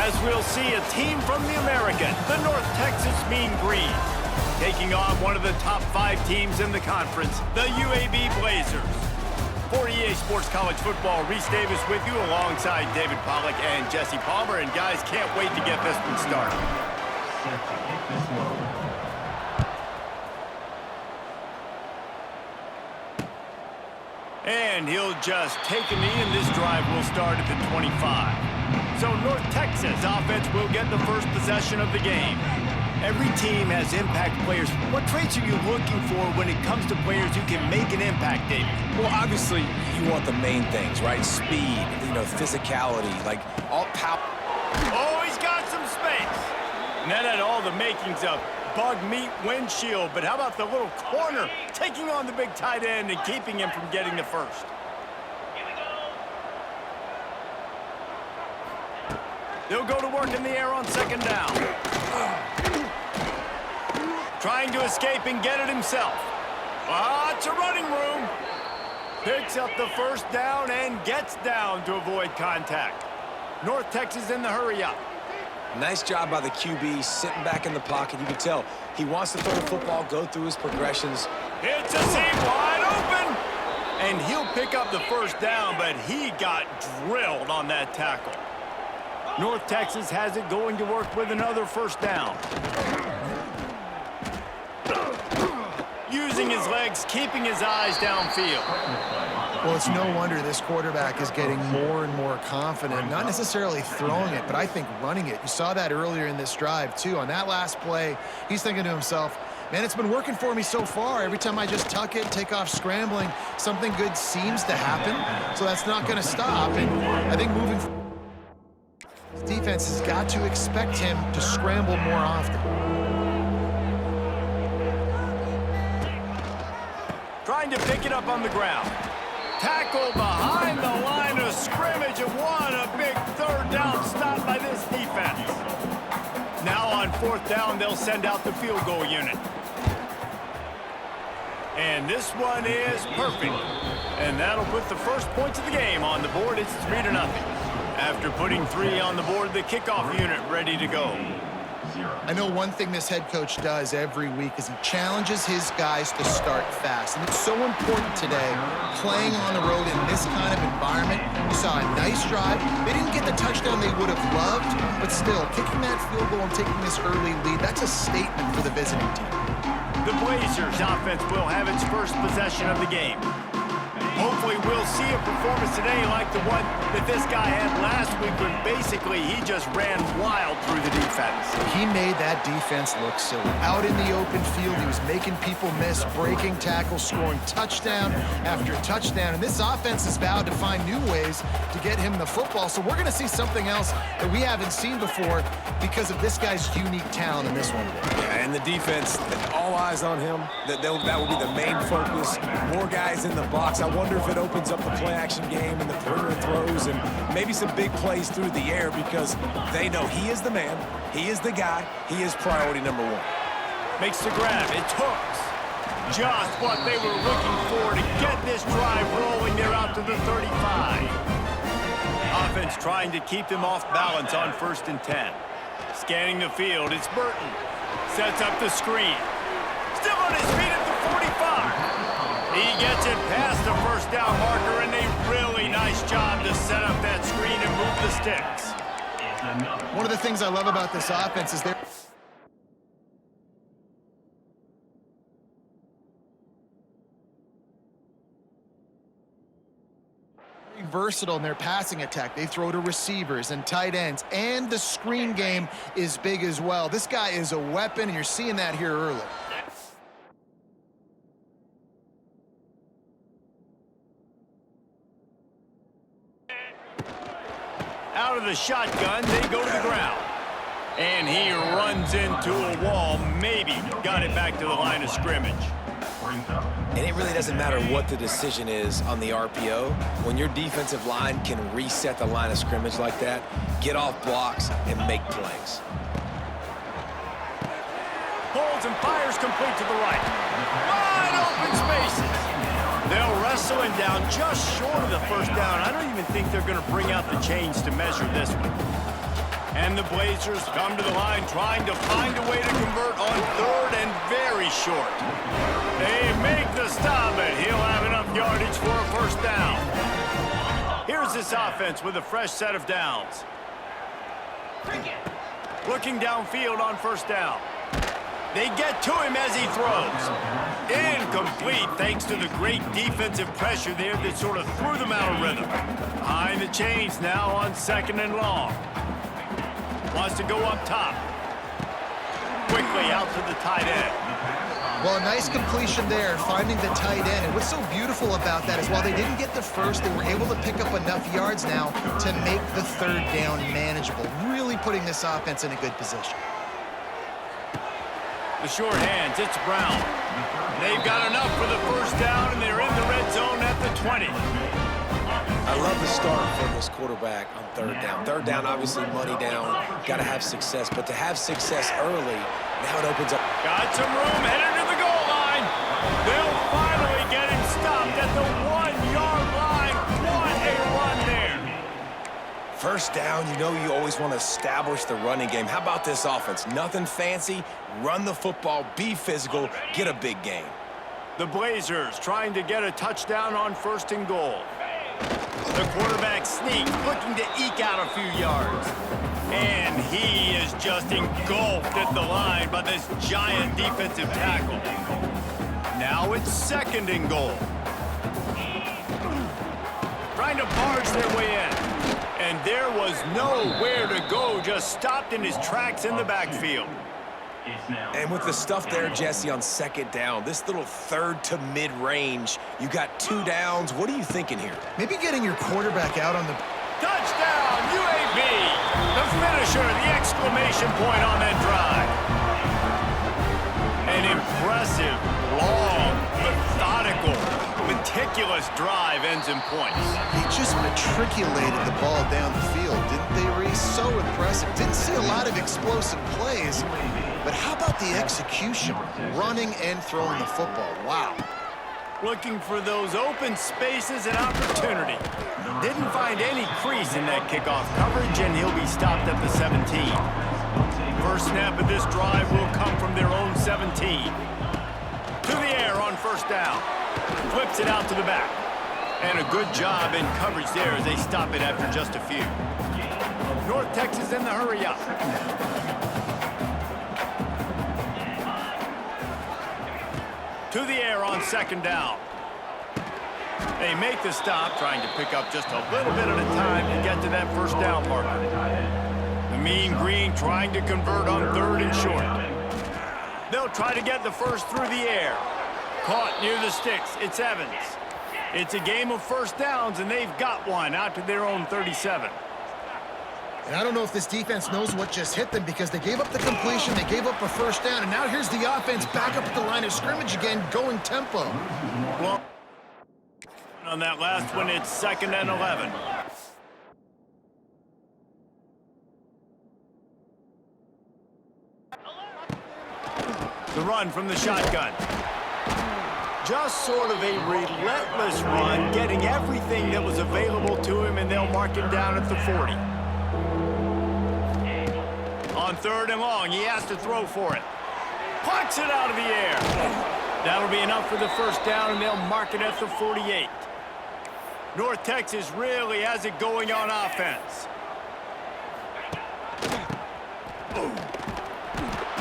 as we'll see a team from the American, the North Texas Mean Green, taking on one of the top 5 teams in the conference, the UAB Blazers. For EA Sports College Football, Reese Davis with you alongside David Pollack and Jesse Palmer. And guys, can't wait to get this one started. And he'll just take a knee, and this drive will start at the 25. So North Texas offense will get the first possession of the game. Every team has impact players. What traits are you looking for when it comes to players who can make an impact, David? Well, obviously, you want the main things, right? Speed, physicality, like all power. Oh, he's got some space. And that had all the makings of bug meat windshield. But how about the little corner taking on the big tight end and keeping him from getting the first? They'll go to work in the air on second down. Trying to escape and get it himself. Lots of running room. Picks up the first down and gets down to avoid contact. North Texas in the hurry up. Nice job by the QB, sitting back in the pocket. You can tell he wants to throw the football, go through his progressions. It's a seam wide open. And he'll pick up the first down, but he got drilled on that tackle. North Texas has it going to work with another first down. Using his legs, keeping his eyes downfield. Well, it's no wonder this quarterback is getting more and more confident, not necessarily throwing it, but I think running it. You saw that earlier in this drive, too. On that last play, he's thinking to himself, man, it's been working for me so far. Every time I just tuck it, take off scrambling, something good seems to happen, so that's not going to stop. And I think moving forward, defense has got to expect him to scramble more often. Trying to pick it up on the ground. Tackle behind the line of scrimmage, and what a big third down stop by this defense. Now on fourth down, they'll send out the field goal unit. And this one is perfect. And that'll put the first points of the game on the board. It's 3-0. After putting 3 on the board, the kickoff unit ready to go. I know one thing this head coach does every week is he challenges his guys to start fast. And it's so important today, playing on the road in this kind of environment. You saw a nice drive. They didn't get the touchdown they would have loved, but still, kicking that field goal and taking this early lead, that's a statement for the visiting team. The Blazers offense will have its first possession of the game. Hopefully we'll see a performance today like the one that this guy had last week when basically he just ran wild through the defense. He made that defense look silly. Out in the open field, he was making people miss, breaking tackles, scoring touchdown after touchdown. And this offense has vowed to find new ways to get him the football. So we're going to see something else that we haven't seen before because of this guy's unique talent in this one. Yeah, and the defense, all eyes on him. That will be the main focus. More guys in the box. I wonder if it opens up the play-action game and the perimeter throws and maybe some big plays through the air because they know he is the man, he is the guy, he is priority number 1. Makes the grab. It's hooks. Just what they were looking for to get this drive rolling. They're out to the 35. Offense trying to keep them off balance on 1st and 10. Scanning the field, it's Burton. Sets up the screen. Still on his feet at the 45. He gets it past the first down marker, and a really nice job to set up that screen and move the sticks. One of the things I love about this offense is they're versatile in their passing attack. They throw to receivers and tight ends, and the screen game is big as well. This guy is a weapon, and you're seeing that here early. Out of the shotgun, they go to the ground. And he runs into a wall, maybe got it back to the line of scrimmage. And it really doesn't matter what the decision is on the RPO. When your defensive line can reset the line of scrimmage like that, get off blocks and make plays. Holds and fires complete to the right. Wide open spaces. They'll wrestle him down just short of the first down. I don't even think they're going to bring out the chains to measure this one. And And the Blazers come to the line trying to find a way to convert on third and very short. They make the stop, and he'll have enough yardage for a first down. Here's this offense with a fresh set of downs. Looking downfield on first down. They get to him as he throws. Incomplete thanks to the great defensive pressure there that sort of threw them out of rhythm. Behind the chains now on second and long. Wants to go up top. Quickly out to the tight end. Well, a nice completion there, finding the tight end. And what's so beautiful about that is while they didn't get the first, they were able to pick up enough yards now to make the third down manageable, really putting this offense in a good position. The short hands, it's Brown. They've got enough for the first down, and they're in the red zone at the 20. I love the start for this quarterback on third down. Third down, obviously money down, got to have success. But to have success early, now it opens up. Got some room, headed to the goal line. They'll finally get him stopped at the 1-yard line. What a run there. First down, you know you always want to establish the running game. How about this offense? Nothing fancy, run the football, be physical, get a big gain. The Blazers trying to get a touchdown on first and goal. The quarterback sneaks, looking to eke out a few yards. And he is just engulfed at the line by this giant defensive tackle. Now it's second and goal. Trying to barge their way in. And there was nowhere to go, just stopped in his tracks in the backfield. And with the stuff there, Jesse, on second down, this little third to mid-range, you got 2 downs. What are you thinking here? Maybe getting your quarterback out on the... Touchdown, UAB! The finisher, the exclamation point on that drive. An impressive, long, methodical, meticulous drive ends in points. They just matriculated the ball down the field, didn't they, Reese? So impressive. Didn't see a lot of explosive plays, but how about the execution? Running and throwing the football. Wow. Looking for those open spaces and opportunity. Didn't find any crease in that kickoff coverage, and he'll be stopped at the 17. First snap of this drive will come from their own 17. To the air on first down. Flips it out to the back. And a good job in coverage there as they stop it after just a few. North Texas in the hurry up. To the air on second down. They make the stop, trying to pick up just a little bit at a time to get to that first down marker. The Mean Green trying to convert on third and short. They'll try to get the first through the air. Caught near the sticks. It's Evans. It's a game of first downs, and they've got one out to their own 37. And I don't know if this defense knows what just hit them because they gave up the completion, they gave up a first down, and now here's the offense back up at the line of scrimmage again, going tempo. Well, on that last one, it's second and 11. The run from the shotgun. Just sort of a relentless run, getting everything that was available to him, and they'll mark him down at the 40. On third and long, he has to throw for it. Plucks it out of the air. That'll be enough for the first down, and they'll mark it at the 48. North Texas really has it going on offense.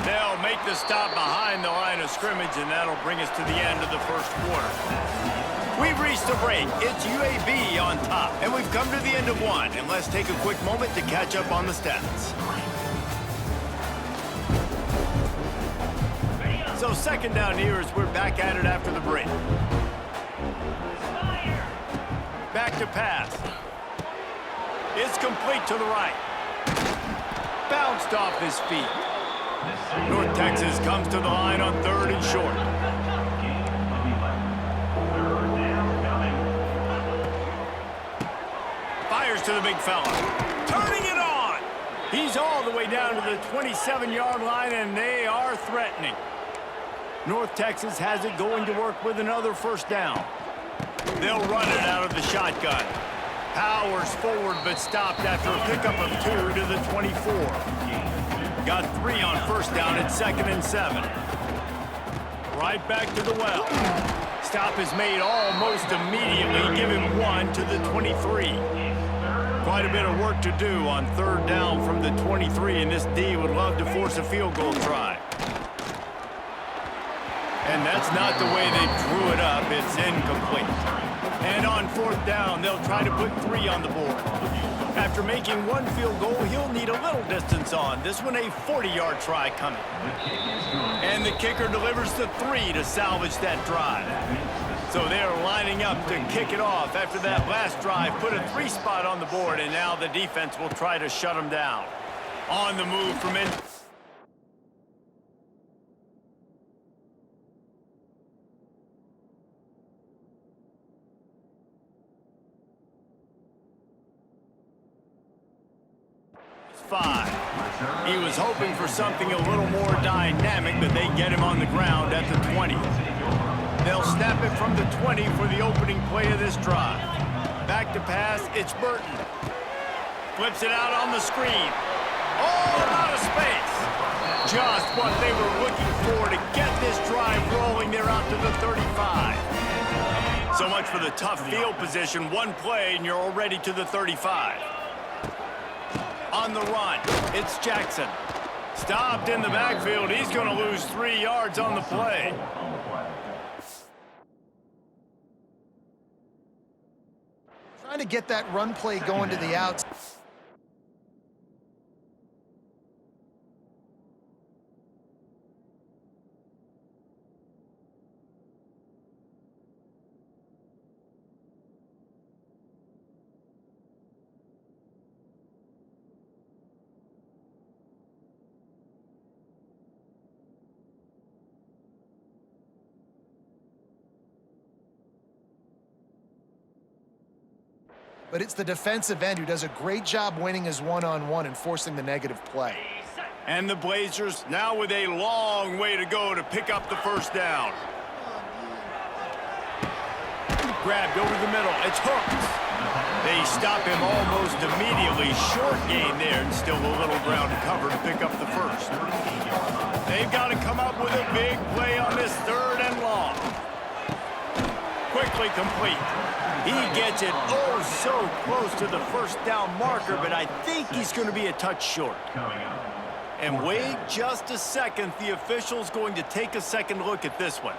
They'll make the stop behind the line of scrimmage, and that'll bring us to the end of the first quarter. We've reached the break. It's UAB on top, and we've come to the end of one. And let's take a quick moment to catch up on the stats. So second down here as we're back at it after the break. Back to pass. It's complete to the right. Bounced off his feet. North Texas comes to the line on third and short. Fires to the big fella. Turning it on. He's all the way down to the 27-yard line, and they are threatening. North Texas has it going to work with another first down. They'll run it out of the shotgun. Powers forward, but stopped after a pickup of 2 to the 24. Got 3 on first down at 2nd and 7. Right back to the well. Stop is made almost immediately. Give him 1 to the 23. Quite a bit of work to do on 3rd down from the 23, and this D would love to force a field goal try. And that's not the way they drew it up. It's incomplete. And on 4th down, they'll try to put 3 on the board. After making 1 field goal, he'll need a little distance on. This one a 40-yard try coming. And the kicker delivers the 3 to salvage that drive. So they're lining up to kick it off after that last drive. Put a 3 spot on the board, and now the defense will try to shut them down. On the move from in. He was hoping for something a little more dynamic, but they get him on the ground at the 20. They'll snap it from the 20 for the opening play of this drive. Back to pass, it's Burton. Flips it out on the screen. All out of space. Just what they were looking for to get this drive rolling. They're out to the 35. So much for the tough field position. 1 play, and you're already to the 35. On the run, it's Jackson. Stopped in the backfield. He's going to lose 3 yards on the play. Trying to get that run play going to the outs. But it's the defensive end who does a great job winning his one-on-one and forcing the negative play. And the Blazers now with a long way to go to pick up the 1st down. Grabbed over the middle. It's Hooks. They stop him almost immediately. Short gain there, and still a little ground to cover to pick up the 1st. They've got to come up with a big play on this 3rd and long. Quickly complete. He gets it oh so close to the 1st down marker, but I think he's going to be a touch short. And wait just a second. The official's going to take a second look at this one.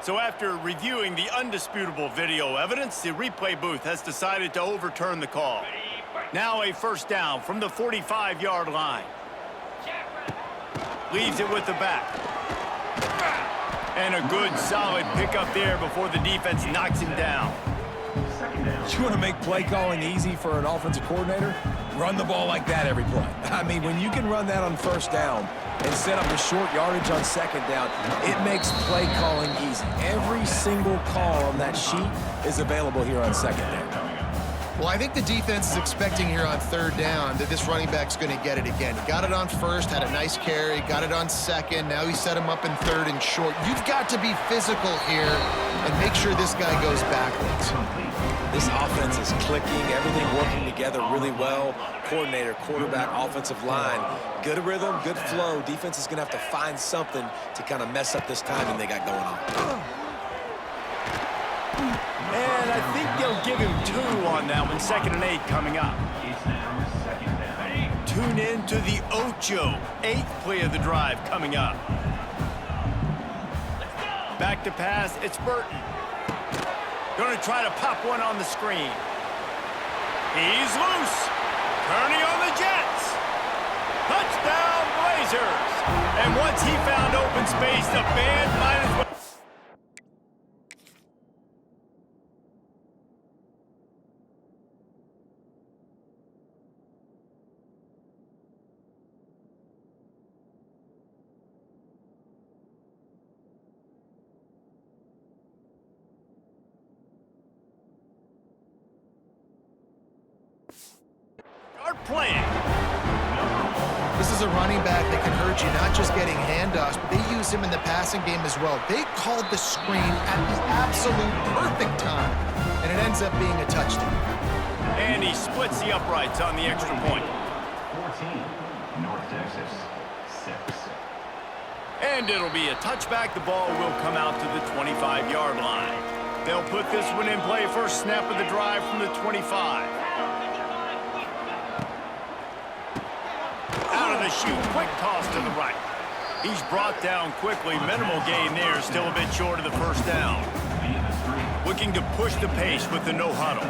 So after reviewing the undisputable video evidence, the replay booth has decided to overturn the call. Now a 1st down from the 45-yard line. Leaves it with the back. And a good solid pickup there before the defense knocks him down. You want to make play calling easy for an offensive coordinator? Run the ball like that every play. I mean, when you can run that on 1st down and set up a short yardage on 2nd down, it makes play calling easy. Every single call on that sheet is available here on 2nd down. Well, I think the defense is expecting here on 3rd down that this running back's going to get it again. He got it on 1st, had a nice carry, got it on 2nd. Now he set him up in 3rd and short. You've got to be physical here and make sure this guy goes backwards. This offense is clicking, everything working together really well. Coordinator, quarterback, offensive line, good rhythm, good flow. Defense is going to have to find something to kind of mess up this timing they got going on. And I think they'll give him 2 on that one. 2nd and 8 coming up. Tune in to the Ocho. 8th play of the drive coming up. Back to pass. It's Burton. Going to try to pop one on the screen. He's loose. Turning on the Jets. Touchdown, Blazers. And once he found open space, the band might as well. This is is a running back that can hurt you, not just getting handoffs, but they use him in the passing game as well. They called the screen at the absolute perfect time, and it ends up being a touchdown. And he splits the uprights on the extra point. 14, North Texas, 6. And it'll be a touchback. The ball will come out to the 25-yard line. They'll put this one in play first snap of the drive from the 25. Out of the chute, quick toss to the right. He's brought down quickly. Minimal gain there, still a bit short of the first down. Looking to push the pace with the no huddle.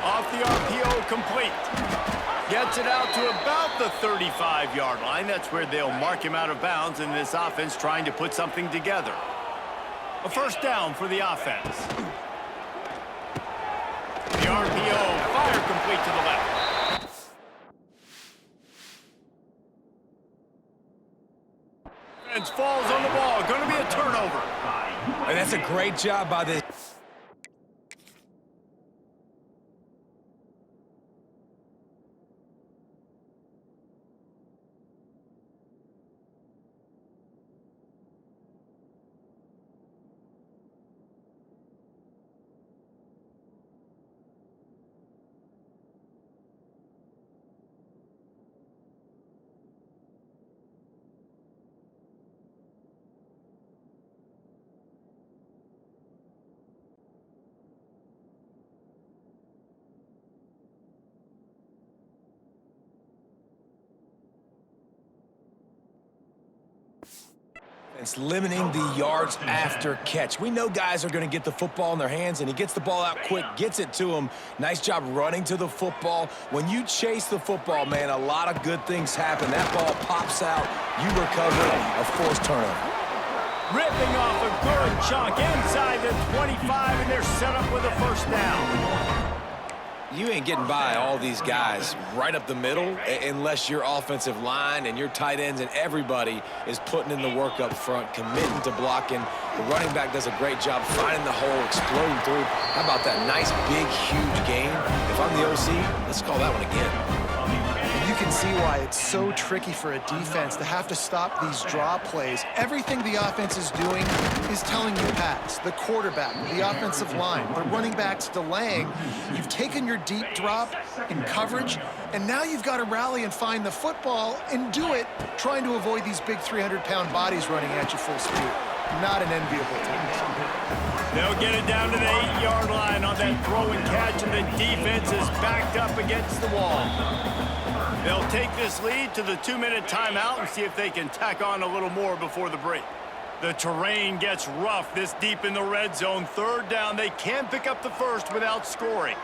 Off the RPO, complete. Gets it out to about the 35-yard line. That's where they'll mark him out of bounds, and this offense trying to put something together. A first down for the offense. The RPO, fire complete to the left. Falls on the ball. Going to be a turnover. And that's a great job by this. It's limiting the yards after catch. We know guys are going to get the football in their hands, and he gets the ball out quick, gets it to him. Nice job running to the football. When you chase the football, man, a lot of good things happen. That ball pops out. You recover a forced turnover. Ripping off a good chunk inside the 25, and they're set up with a first down. You ain't getting by all these guys right up the middle unless your offensive line and your tight ends and everybody is putting in the work up front, committing to blocking. The running back does a great job finding the hole, exploding through. How about that nice, big, huge game? If I'm the OC, let's call that one again. You can see why it's so tricky for a defense to have to stop these draw plays. Everything the offense is doing is telling you pass. The quarterback, the offensive line, the running back's delaying. You've taken your deep drop in coverage, and now you've got to rally and find the football and do it trying to avoid these big 300-pound bodies running at you full speed. Not an enviable task. They'll get it down to the 8-yard line on that throw and catch, and the defense is backed up against the wall. They'll take this lead to the 2-minute timeout and see if they can tack on a little more before the break. The terrain gets rough this deep in the red zone. Third down, they can't pick up the first without scoring.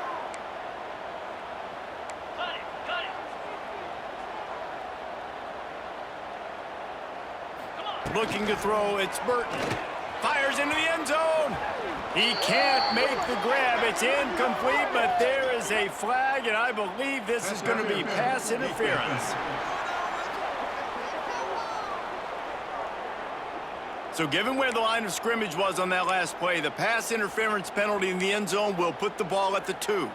Looking to throw, it's Burton. Fires into the end zone. He can't make the grab. It's incomplete, but there is a flag, and I believe this is going to be pass interference. So given where the line of scrimmage was on that last play, the pass interference penalty in the end zone will put the ball at the 2.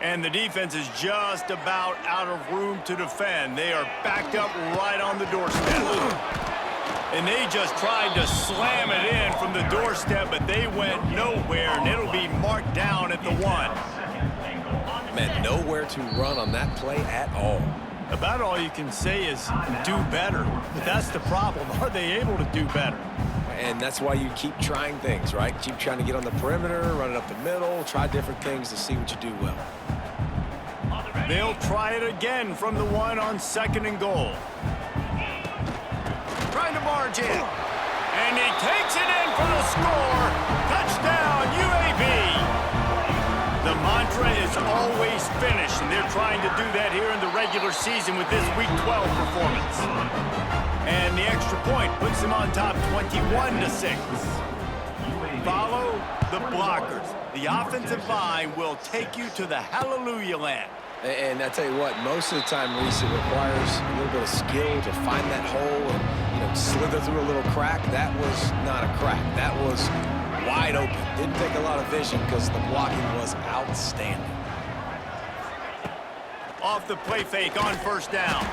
And the defense is just about out of room to defend. They are backed up right on the doorstep. And they just tried to slam it in from the doorstep, but they went nowhere, and it'll be marked down at the 1. Man, nowhere to run on that play at all. About all you can say is do better. But that's the problem. Are they able to do better? And that's why you keep trying things, right? Keep trying to get on the perimeter, run it up the middle, try different things to see what you do well. They'll try it again from the 1 on 2nd and goal. Trying to barge in. And he takes it in for the score. Touchdown, UAB. The mantra is always finish, and they're trying to do that here in the regular season with this Week 12 performance. And the extra point puts them on top 21-6. Follow the blockers. The offensive line will take you to the hallelujah land. And I tell you what, most of the time, Reese, it requires a little bit of skill to find that hole and, slither through a little crack. That was not a crack. That was wide open. Didn't take a lot of vision because the blocking was outstanding. Off the play fake on first down.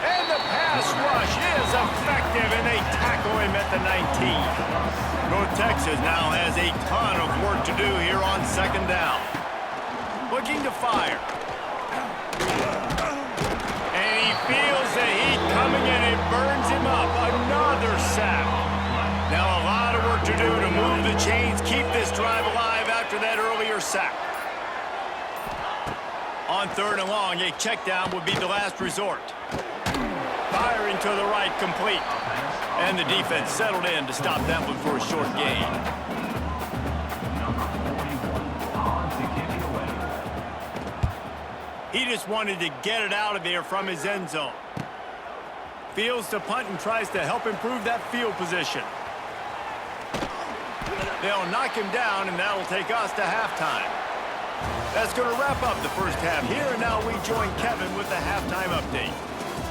And the pass rush is effective, and they tackle him at the 19. North Texas now has a ton of work to do here on second down. Looking to fire. And he feels the heat coming, and it burns him up. Another sack. Now a lot of work to do to move the chains, keep this drive alive after that earlier sack. On third and long, a check down would be the last resort. Firing to the right, complete. And the defense settled in to stop that one for a short gain. He just wanted to get it out of there from his end zone. Fields to punt and tries to help improve that field position. They'll knock him down, and that'll take us to halftime. That's going to wrap up the first half here, and now we join Kevin with the halftime update.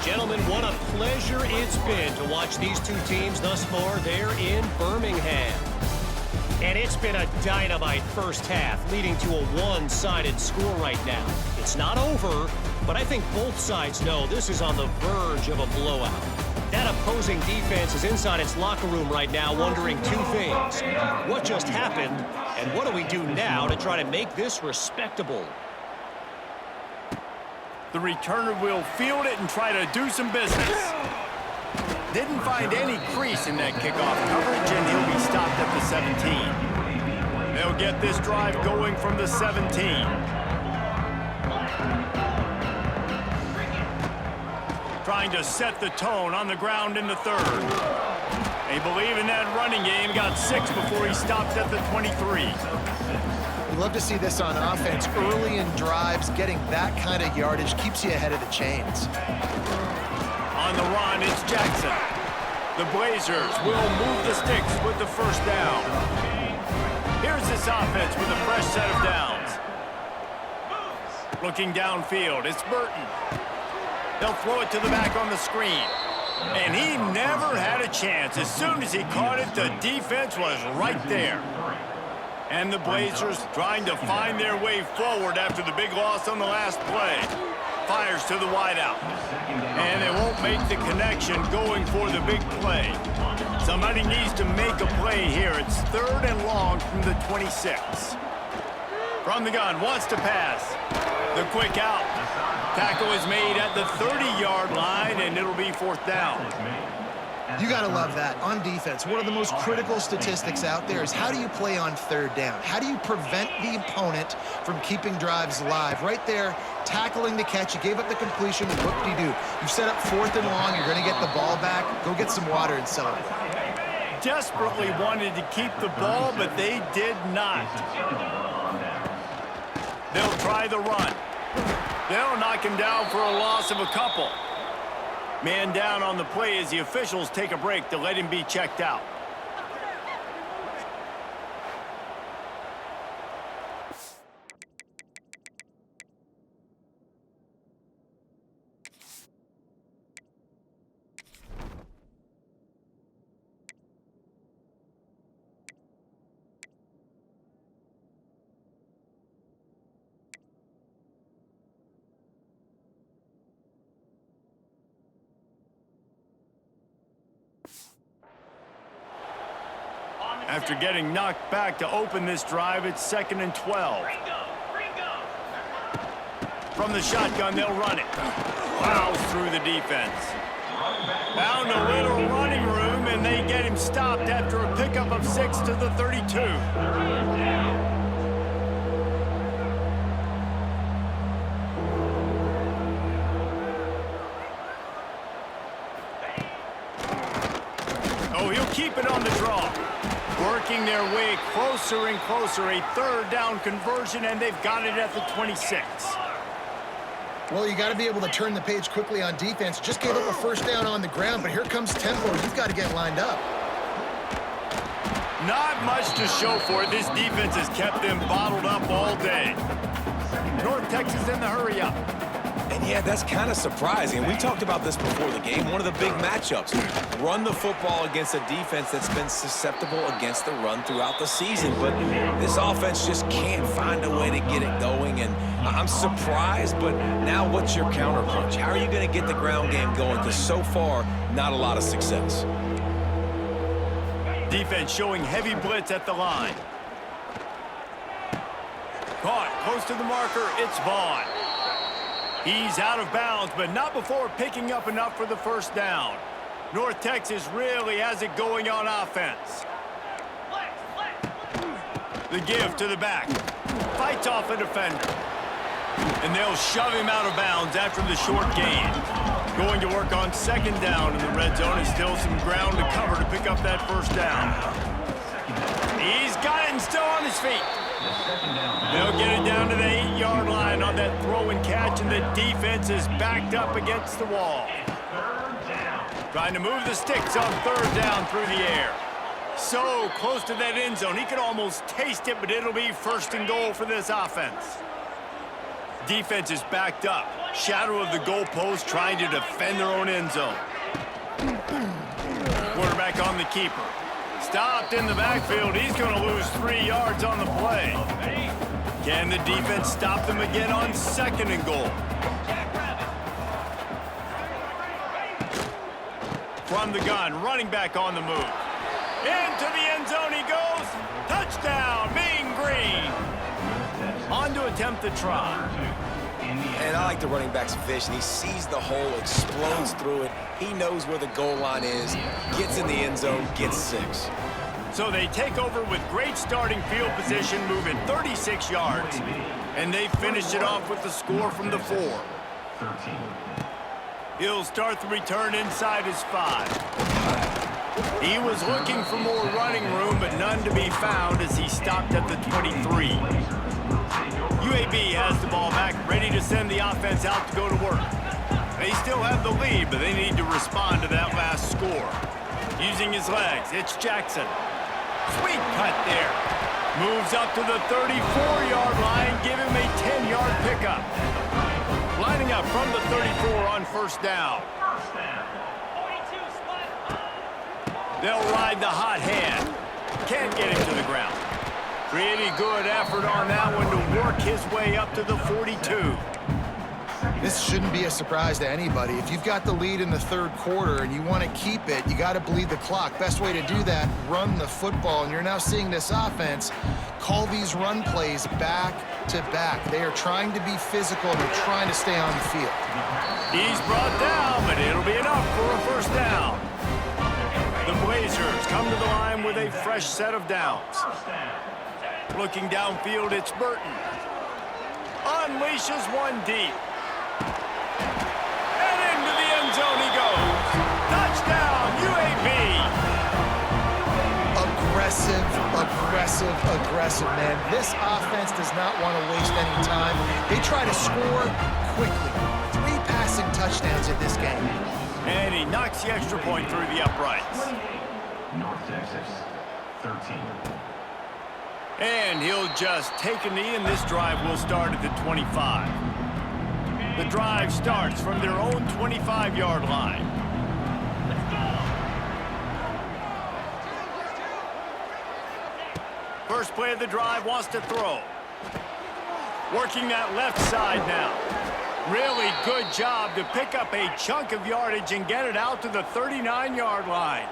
Gentlemen, what a pleasure it's been to watch these two teams thus far there in Birmingham. And it's been a dynamite first half, leading to a one-sided score right now. It's not over, but I think both sides know this is on the verge of a blowout. That opposing defense is inside its locker room right now wondering two things. What just happened, and what do we do now to try to make this respectable? The returner will field it and try to do some business. Didn't find any crease in that kickoff coverage, and he'll be stopped at the 17. They'll get this drive going from the 17. Trying to set the tone on the ground in the third. They believe in that running game. Got 6 before he stopped at the 23. We love to see this on offense. Early in drives, getting that kind of yardage keeps you ahead of the chains. On the run, it's Jackson. The Blazers will move the sticks with the first down. Here's this offense with a fresh set of downs. Looking downfield, it's Burton. They'll throw it to the back on the screen. And he never had a chance. As soon as he caught it, the defense was right there. And the Blazers trying to find their way forward after the big loss on the last play. Fires to the wideout. And they won't make the connection going for the big play. Somebody needs to make a play here. It's third and long from the 26. From the gun, wants to pass. The quick out. Tackle is made at the 30-yard line, and it'll be fourth down. You got to love that. On defense, one of the most critical statistics out there is how do you play on third down? How do you prevent the opponent from keeping drives alive? Right there, tackling the catch. You gave up the completion. Whoop-de-doo. You've set up fourth and long. You're going to get the ball back. Go get some water and celebrate. Desperately wanted to keep the ball, but they did not. They'll try the run. They'll knock him down for a loss of a couple. Man down on the play as the officials take a break to let him be checked out. After getting knocked back to open this drive, it's 2nd and 12. From the shotgun, they'll run it. Plows through the defense. Found a little running room, and they get him stopped after a pickup of 6 to the 32. Oh, he'll keep it on the draw. Working their way closer and closer. A third down conversion, and they've got it at the 26. Well, you got to be able to turn the page quickly on defense. Just gave up a first down on the ground, but here comes tempo. You've got to get lined up. Not much to show for it. This defense has kept them bottled up all day. North Texas in the hurry up. And yeah, that's kind of surprising. We talked about this before the game. One of the big matchups. Run the football against a defense that's been susceptible against the run throughout the season. But this offense just can't find a way to get it going. And I'm surprised, but now what's your counterpunch? How are you going to get the ground game going? Because so far, not a lot of success. Defense showing heavy blitz at the line. Caught close to the marker. It's Vaughn. He's out of bounds, but not before picking up enough for the first down. North Texas really has it going on offense. The give to the back. Fights off a defender. And they'll shove him out of bounds after the short gain. Going to work on second down in the red zone. And still some ground to cover to pick up that first down. He's got it and still on his feet. They'll get it down to the 8-yard line on that throw and catch, and the defense is backed up against the wall. Trying to move the sticks on third down through the air. So close to that end zone. He could almost taste it, but it'll be first and goal for this offense. Defense is backed up. Shadow of the goalpost trying to defend their own end zone. Quarterback on the keeper. Stopped in the backfield. He's going to lose 3 yards on the play. Can the defense stop them again on second and goal? From the gun, running back on the move. Into the end zone he goes. Touchdown, Mean Green. On to attempt the try. And I like the running back's vision. He sees the hole, explodes through it. He knows where the goal line is, gets in the end zone, gets 6. So they take over with great starting field position, moving 36 yards. And they finish it off with the score from the 4. He'll start the return inside his 5. He was looking for more running room, but none to be found as he stopped at the 23. UAB has the ball back, ready to send the offense out to go to work. They still have the lead, but they need to respond to that last score. Using his legs, it's Jackson. Sweet cut there. Moves up to the 34-yard line, give him a 10-yard pickup. Lining up from the 34 on first down. They'll ride the hot hand. Can't get him to the ground. Pretty good effort on that one to work his way up to the 42. This shouldn't be a surprise to anybody. If you've got the lead in the third quarter and you want to keep it, you got to bleed the clock. Best way to do that, run the football. And you're now seeing this offense call these run plays back to back. They are trying to be physical and they're trying to stay on the field. He's brought down, but it'll be enough for a first down. The Blazers come to the line with a fresh set of downs. Looking downfield, it's Burton. Unleashes one deep. And into the end zone he goes. Touchdown, UAB. Aggressive, man. This offense does not want to waste any time. They try to score quickly. 3 passing touchdowns in this game. And he knocks the extra point through the uprights. North Texas, 13. And he'll just take a knee, and this drive will start at the 25. The drive starts from their own 25-yard line. First play of the drive, wants to throw. Working that left side now. Really good job to pick up a chunk of yardage and get it out to the 39-yard line.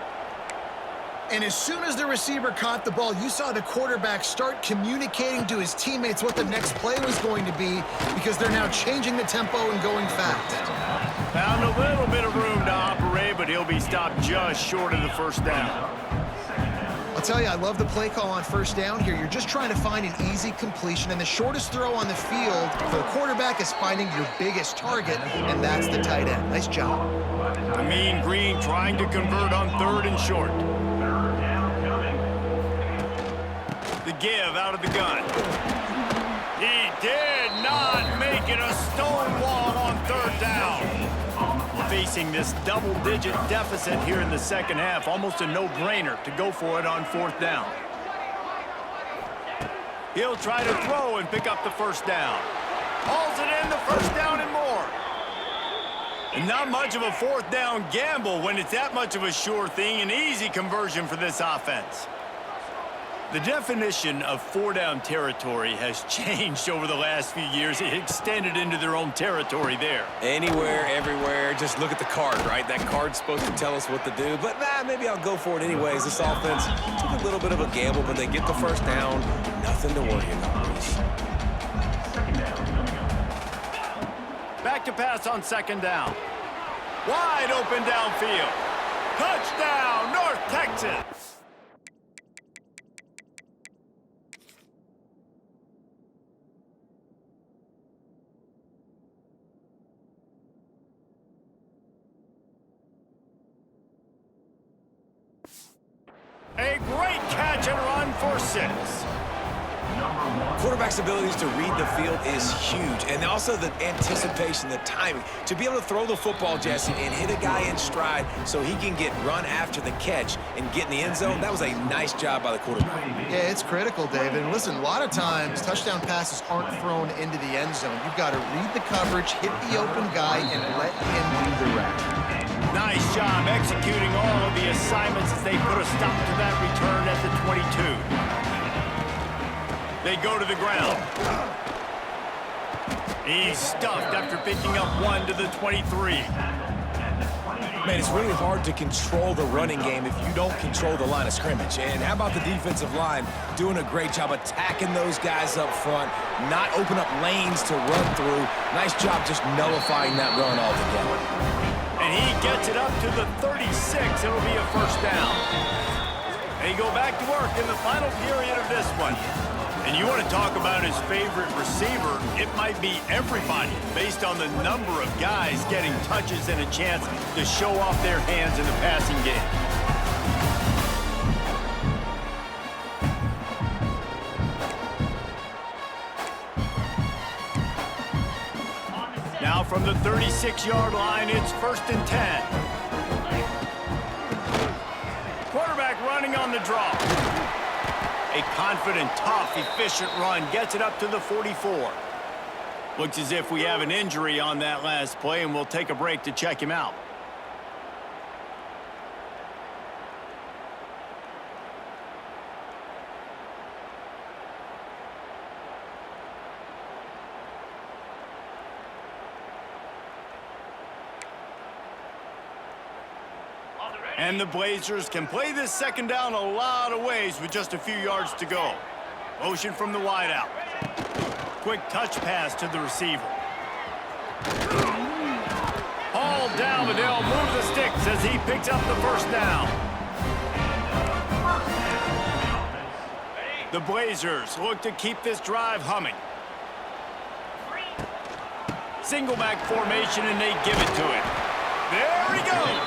And as soon as the receiver caught the ball, you saw the quarterback start communicating to his teammates what the next play was going to be because they're now changing the tempo and going fast. Found a little bit of room to operate, but he'll be stopped just short of the first down. I'll tell you, I love the play call on first down here. You're just trying to find an easy completion, and the shortest throw on the field for the quarterback is finding your biggest target, and that's the tight end. Nice job. Mean Green trying to convert on third and short. The give out of the gun. He did not make it a stone wall on third down. Facing this double-digit deficit here in the second half, almost a no-brainer to go for it on fourth down. He'll try to throw and pick up the first down. Hauls it in, the first down and more. And not much of a fourth down gamble when it's that much of a sure thing, an easy conversion for this offense. The definition of four-down territory has changed over the last few years. It extended into their own territory there. Anywhere, everywhere, just look at the card, right? That card's supposed to tell us what to do, but maybe I'll go for it anyways. This offense took a little bit of a gamble, but they get the first down. Nothing to worry about, Bruce. Back to pass on second down. Wide open downfield. Touchdown, North Texas. A great catch and run for 6. Quarterback's abilities to read the field is huge, and also the anticipation, the timing. To be able to throw the football, Jesse, and hit a guy in stride so he can get run after the catch and get in the end zone, that was a nice job by the quarterback. Yeah, it's critical, David. And listen, a lot of times touchdown passes aren't thrown into the end zone. You've got to read the coverage, hit the open guy, and let him do the rest. Nice job executing all of the assignments as they put a stop to that return at the 22. They go to the ground. He's stuffed after picking up 1 to the 23. Man, it's really hard to control the running game if you don't control the line of scrimmage. And how about the defensive line doing a great job attacking those guys up front, not open up lanes to run through. Nice job just nullifying that run altogether. And he gets it up to the 36. It'll be a first down. They go back to work in the final period of this one. And you want to talk about his favorite receiver, it might be everybody based on the number of guys getting touches and a chance to show off their hands in the passing game. Now from the 36-yard line, it's 1st and 10. Quarterback running on the draw. A confident, tough, efficient run gets it up to the 44. Looks as if we have an injury on that last play, and we'll take a break to check him out. And the Blazers can play this second down a lot of ways with just a few yards to go. Motion from the wideout. Quick touch pass to the receiver. Hauled down, but they'll move the sticks as he picks up the first down. The Blazers look to keep this drive humming. Single back formation, and they give it to him. There he goes.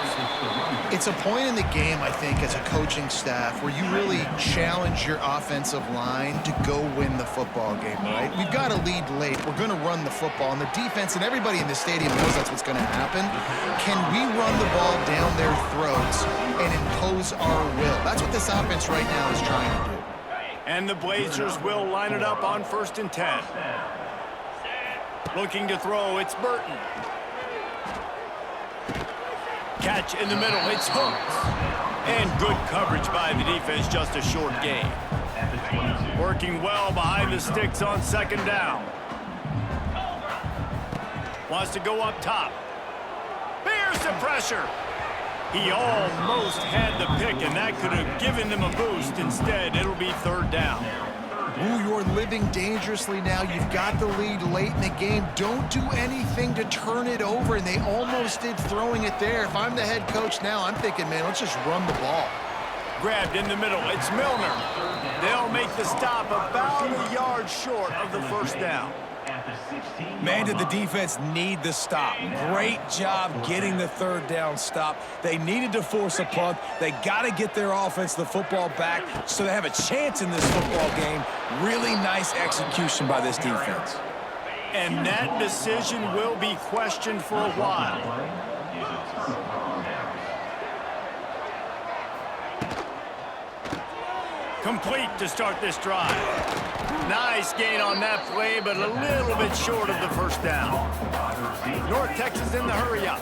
It's a point in the game, I think, as a coaching staff where you really challenge your offensive line to go win the football game, right? We've got to lead late. We're going to run the football, and the defense and everybody in the stadium knows that's what's going to happen. Can we run the ball down their throats and impose our will? That's what this offense right now is trying to do. And the Blazers will line it up on 1st and 10. Looking to throw, it's Burton. Catch in the middle, it's hooked. And good coverage by the defense, just a short gain. Working well behind the sticks on second down. Wants to go up top. Bears the pressure. He almost had the pick, and that could have given them a boost. Instead, it'll be 3rd down. Ooh, you're living dangerously now. You've got the lead late in the game. Don't do anything to turn it over, and they almost did throwing it there. If I'm the head coach now, I'm thinking, man, let's just run the ball. Grabbed in the middle, it's Milner. They'll make the stop about a yard short of the first down. Man, did the defense need the stop. Great job getting the 3rd down stop. They needed to force a punt. They got to get their offense the football back so they have a chance in this football game. Really nice execution by this defense. And that decision will be questioned for a while. Complete to start this drive. Nice gain on that play, but a little bit short of the first down. North Texas in the hurry-up.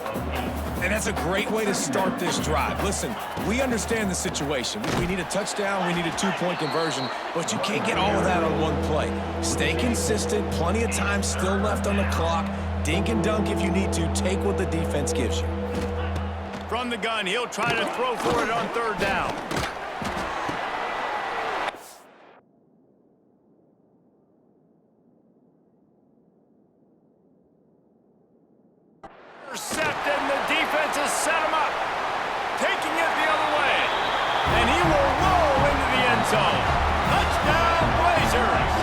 And that's a great way to start this drive. Listen, we understand the situation. We need a touchdown, we need a two-point conversion, but you can't get all of that on one play. Stay consistent, plenty of time still left on the clock. Dink and dunk if you need to. Take what the defense gives you. From the gun, he'll try to throw for it on third down. Intercepted, and the defense has set him up. Taking it the other way. And he will roll into the end zone. Touchdown, Blazers.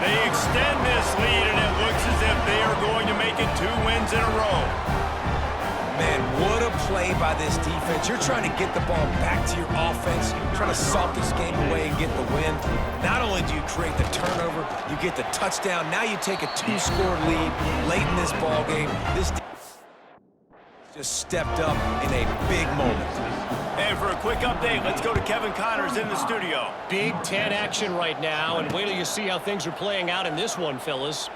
They extend this lead, and it looks as if they are going to make it 2 wins in a row. Man, what a play by this defense. You're trying to get the ball back to your offense, trying to salt this game away and get the win. Not only do you create the turnover, you get the touchdown. Now you take a 2-score lead late in this ball game. This just stepped up in a big moment. And for a quick update, let's go to Kevin Connors in the studio. Big Ten action right now, and wait till you see how things are playing out in this one, fellas.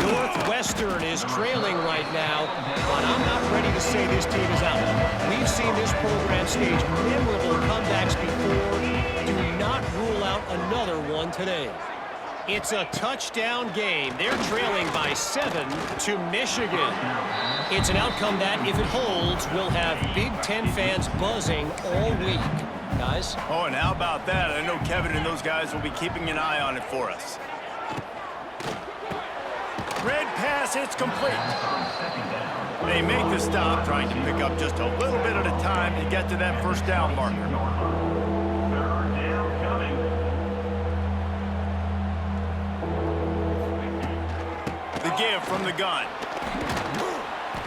Northwestern is trailing right now, but I'm not ready to say this team is out. We've seen this program stage memorable comebacks before. Do not rule out another one today. It's a touchdown game. They're trailing by 7 to Michigan. It's an outcome that, if it holds, will have Big Ten fans buzzing all week. Guys? Oh, and how about that? I know Kevin and those guys will be keeping an eye on it for us. Red pass, it's complete. They make the stop, trying to pick up just a little bit at a time to get to that first down marker. The give from the gun.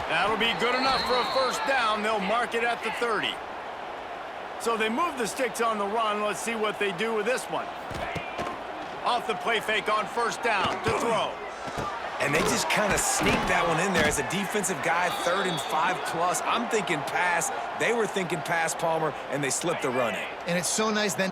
That'll be good enough for a first down. They'll mark it at the 30. So they move the sticks on the run. Let's see what they do with this one. Off the play fake on first down to throw. And they just kind of sneaked that one in there as a defensive guy, 3rd and 5+. I'm thinking pass. They were thinking pass, Palmer, and they slipped the run in. And it's so nice then.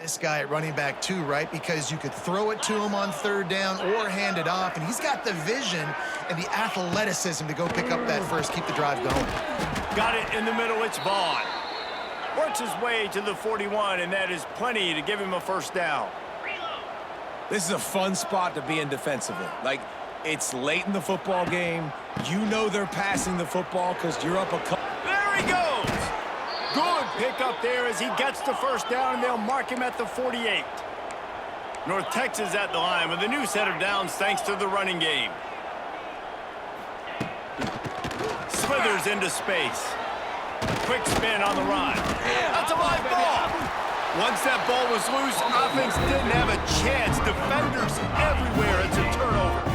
This guy at running back too, right? Because you could throw it to him on third down or hand it off, and he's got the vision and the athleticism to go pick up that first, keep the drive going. Got it in the middle, it's Vaughn. Works his way to the 41, and that is plenty to give him a first down. This is a fun spot to be in defensively. Like, it's late in the football game. You know they're passing the football because you're up a couple. There he goes! Good pick up there as he gets the first down, and they'll mark him at the 48. North Texas at the line with a new set of downs thanks to the running game. Slithers into space. Quick spin on the run. That's a live ball. Once that ball was loose, offense didn't have a chance. Defenders everywhere. It's a turnover.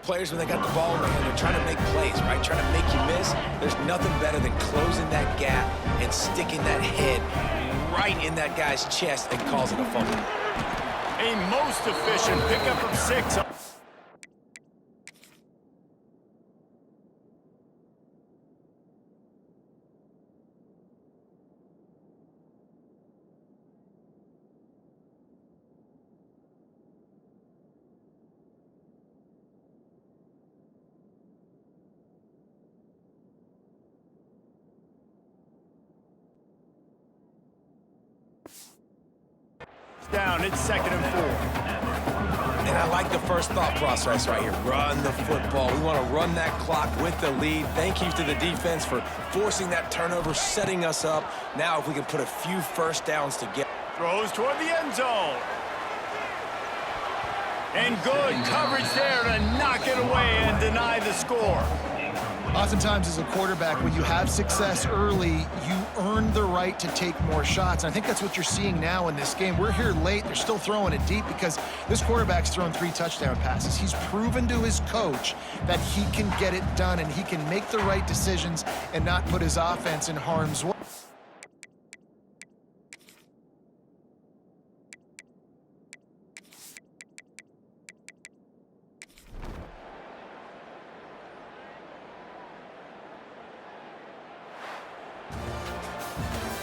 Players, when they got the ball in their hand, they're trying to make plays, right? Trying to make you miss. There's nothing better than closing that gap and sticking that head right in that guy's chest and causing a fumble. A most efficient pickup of 6. Down, it's 2nd and 4. And I like the first thought process right here. Run the football. We want to run that clock with the lead. Thank you to the defense for forcing that turnover, setting us up. Now if we can put a few first downs together. Throws toward the end zone. And good coverage there to knock it away and deny the score. Oftentimes as a quarterback, when you have success early, you earn the right to take more shots. And I think that's what you're seeing now in this game. We're here late. They're still throwing it deep because this quarterback's thrown 3 touchdown passes. He's proven to his coach that he can get it done and he can make the right decisions and not put his offense in harm's way.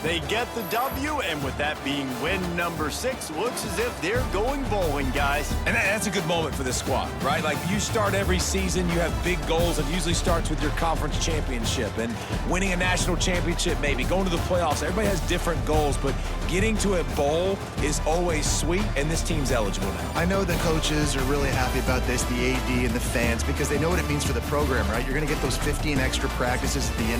They get the W, and with that being win number 6, looks as if they're going bowling, guys. And that's a good moment for this squad, right? Like, you start every season, you have big goals. It usually starts with your conference championship and winning a national championship, maybe going to the playoffs. Everybody has different goals, but getting to a bowl is always sweet, and this team's eligible now. I know the coaches are really happy about this, the AD and the fans, because they know what it means for the program, right? You're going to get those 15 extra practices at the end of the